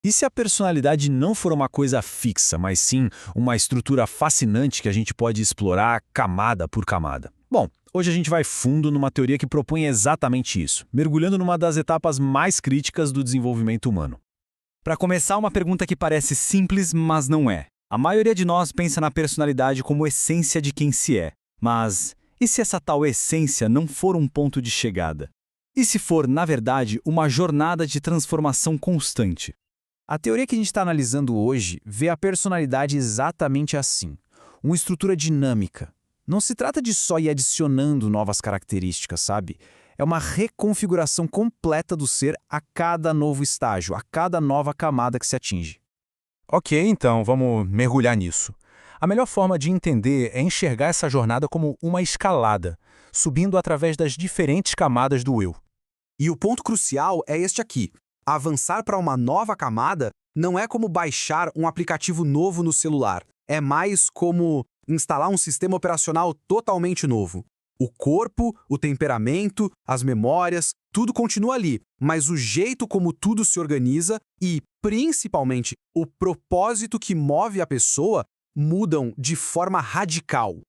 E se a personalidade não for uma coisa fixa, mas sim uma estrutura fascinante que a gente pode explorar camada por camada? Bom, hoje a gente vai fundo numa teoria que propõe exatamente isso, mergulhando numa das etapas mais críticas do desenvolvimento humano. Para começar, uma pergunta que parece simples, mas não é. A maioria de nós pensa na personalidade como essência de quem se é. Mas e se essa tal essência não for um ponto de chegada? E se for, na verdade, uma jornada de transformação constante? A teoria que a gente está analisando hoje vê a personalidade exatamente assim, uma estrutura dinâmica. Não se trata de só ir adicionando novas características, sabe? É uma reconfiguração completa do ser a cada novo estágio, a cada nova camada que se atinge. Ok, então vamos mergulhar nisso. A melhor forma de entender é enxergar essa jornada como uma escalada, subindo através das diferentes camadas do eu. E o ponto crucial é este aqui. Avançar para uma nova camada não é como baixar um aplicativo novo no celular. É mais como instalar um sistema operacional totalmente novo. O corpo, o temperamento, as memórias, tudo continua ali, mas o jeito como tudo se organiza e, principalmente, o propósito que move a pessoa mudam de forma radical.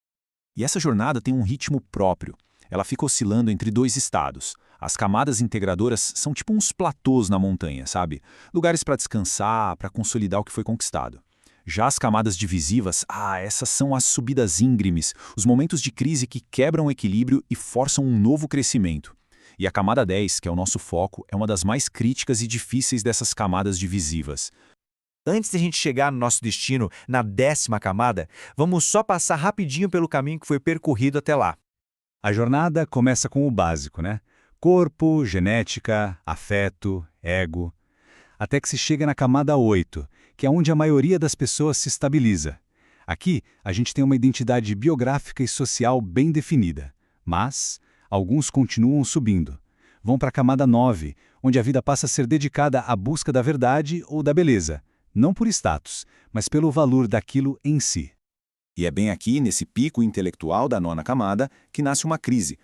E essa jornada tem um ritmo próprio. Ela fica oscilando entre dois estados. As camadas integradoras são tipo uns platôs na montanha, sabe? Lugares para descansar, para consolidar o que foi conquistado. Já as camadas divisivas, essas são as subidas íngremes, os momentos de crise que quebram o equilíbrio e forçam um novo crescimento. E a camada 10, que é o nosso foco, é uma das mais críticas e difíceis dessas camadas divisivas. Antes de a gente chegar no nosso destino, na 10ª camada, vamos só passar rapidinho pelo caminho que foi percorrido até lá. A jornada começa com o básico, né? Corpo, genética, afeto, ego. Até que se chega na camada 8, que é onde a maioria das pessoas se estabiliza. Aqui, a gente tem uma identidade biográfica e social bem definida, mas alguns continuam subindo. Vão para a camada 9, onde a vida passa a ser dedicada à busca da verdade ou da beleza, não por status, mas pelo valor daquilo em si. E é bem aqui, nesse pico intelectual da 9ª camada, que nasce uma crise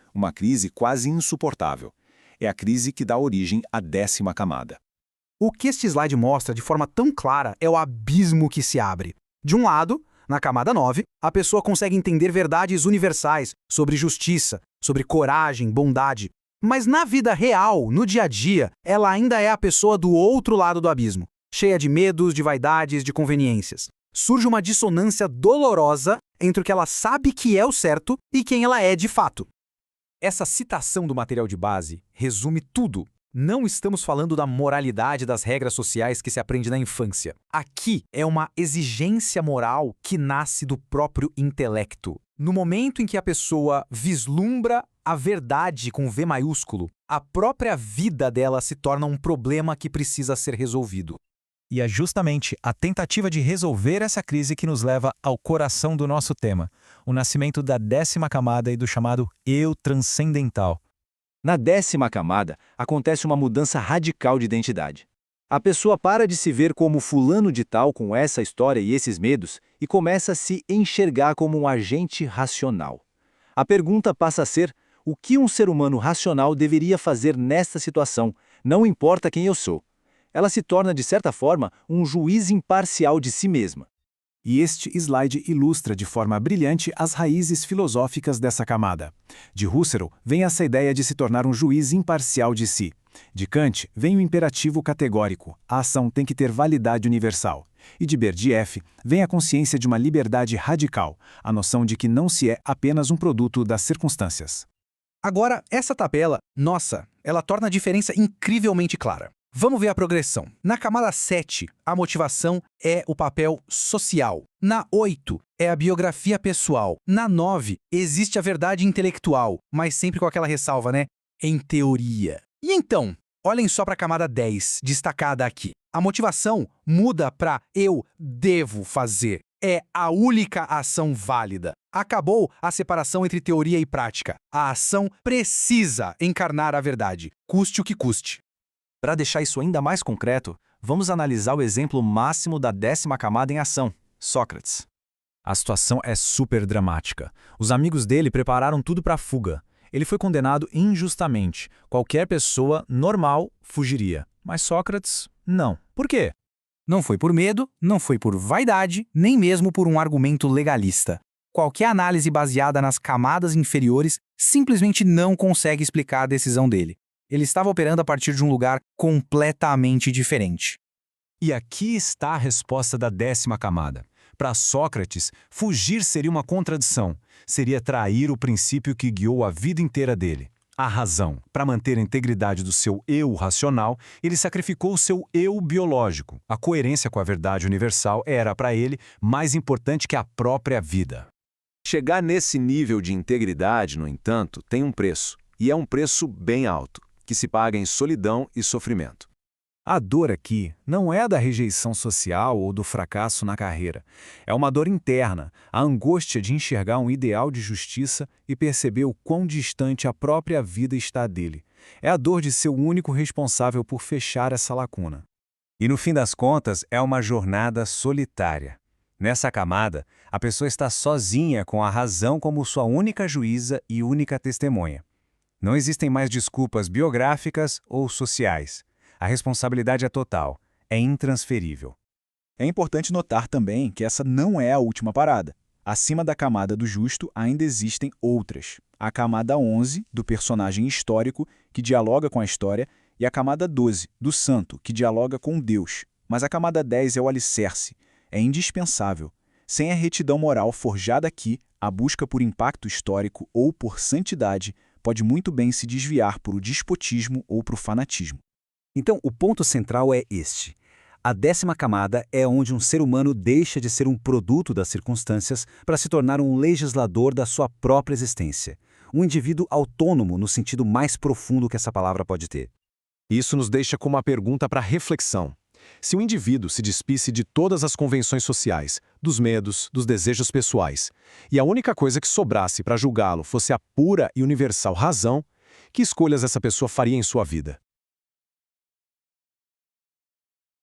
quase insuportável. É a crise que dá origem à 10ª camada. O que este slide mostra de forma tão clara é o abismo que se abre. De um lado, na camada 9, a pessoa consegue entender verdades universais sobre justiça, sobre coragem, bondade. Mas na vida real, no dia a dia, ela ainda é a pessoa do outro lado do abismo, cheia de medos, de vaidades, de conveniências. Surge uma dissonância dolorosa entre o que ela sabe que é o certo e quem ela é de fato. Essa citação do material de base resume tudo. Não estamos falando da moralidade das regras sociais que se aprende na infância. Aqui é uma exigência moral que nasce do próprio intelecto. No momento em que a pessoa vislumbra a verdade com V maiúsculo, a própria vida dela se torna um problema que precisa ser resolvido. E é justamente a tentativa de resolver essa crise que nos leva ao coração do nosso tema, o nascimento da 10ª camada e do chamado eu transcendental. Na 10ª camada, acontece uma mudança radical de identidade. A pessoa para de se ver como fulano de tal com essa história e esses medos e começa a se enxergar como um agente racional. A pergunta passa a ser: o que um ser humano racional deveria fazer nesta situação, não importa quem eu sou? Ela se torna, de certa forma, um juiz imparcial de si mesma. E este slide ilustra de forma brilhante as raízes filosóficas dessa camada. De Husserl vem essa ideia de se tornar um juiz imparcial de si. De Kant vem o imperativo categórico, a ação tem que ter validade universal. E de Berdyaev vem a consciência de uma liberdade radical, a noção de que não se é apenas um produto das circunstâncias. Agora, essa tabela, ela torna a diferença incrivelmente clara. Vamos ver a progressão. Na camada 7, a motivação é o papel social. Na 8, é a biografia pessoal. Na 9, existe a verdade intelectual, mas sempre com aquela ressalva, né? Em teoria. E então, olhem só para a camada 10, destacada aqui. A motivação muda para eu devo fazer. É a única ação válida. Acabou a separação entre teoria e prática. A ação precisa encarnar a verdade, custe o que custe. Para deixar isso ainda mais concreto, vamos analisar o exemplo máximo da 10ª camada em ação, Sócrates. A situação é super dramática. Os amigos dele prepararam tudo para a fuga. Ele foi condenado injustamente. Qualquer pessoa normal fugiria. Mas Sócrates, não. Por quê? Não foi por medo, não foi por vaidade, nem mesmo por um argumento legalista. Qualquer análise baseada nas camadas inferiores simplesmente não consegue explicar a decisão dele. Ele estava operando a partir de um lugar completamente diferente. E aqui está a resposta da 10ª camada. Para Sócrates, fugir seria uma contradição, seria trair o princípio que guiou a vida inteira dele. A razão. Para manter a integridade do seu eu racional, ele sacrificou o seu eu biológico. A coerência com a verdade universal era, para ele, mais importante que a própria vida. Chegar nesse nível de integridade, no entanto, tem um preço, e é um preço bem alto, que se paga em solidão e sofrimento. A dor aqui não é a da rejeição social ou do fracasso na carreira. É uma dor interna, a angústia de enxergar um ideal de justiça e perceber o quão distante a própria vida está dele. É a dor de ser o único responsável por fechar essa lacuna. E no fim das contas, é uma jornada solitária. Nessa camada, a pessoa está sozinha com a razão como sua única juíza e única testemunha. Não existem mais desculpas biográficas ou sociais. A responsabilidade é total, é intransferível. É importante notar também que essa não é a última parada. Acima da camada do justo ainda existem outras. A camada 11, do personagem histórico, que dialoga com a história, e a camada 12, do santo, que dialoga com Deus. Mas a camada 10 é o alicerce, é indispensável. Sem a retidão moral forjada aqui, a busca por impacto histórico ou por santidade pode muito bem se desviar para o despotismo ou para o fanatismo. Então, o ponto central é este. A 10ª camada é onde um ser humano deixa de ser um produto das circunstâncias para se tornar um legislador da sua própria existência. Um indivíduo autônomo no sentido mais profundo que essa palavra pode ter. Isso nos deixa com uma pergunta para reflexão. Se o indivíduo se despisse de todas as convenções sociais, dos medos, dos desejos pessoais, e a única coisa que sobrasse para julgá-lo fosse a pura e universal razão, que escolhas essa pessoa faria em sua vida?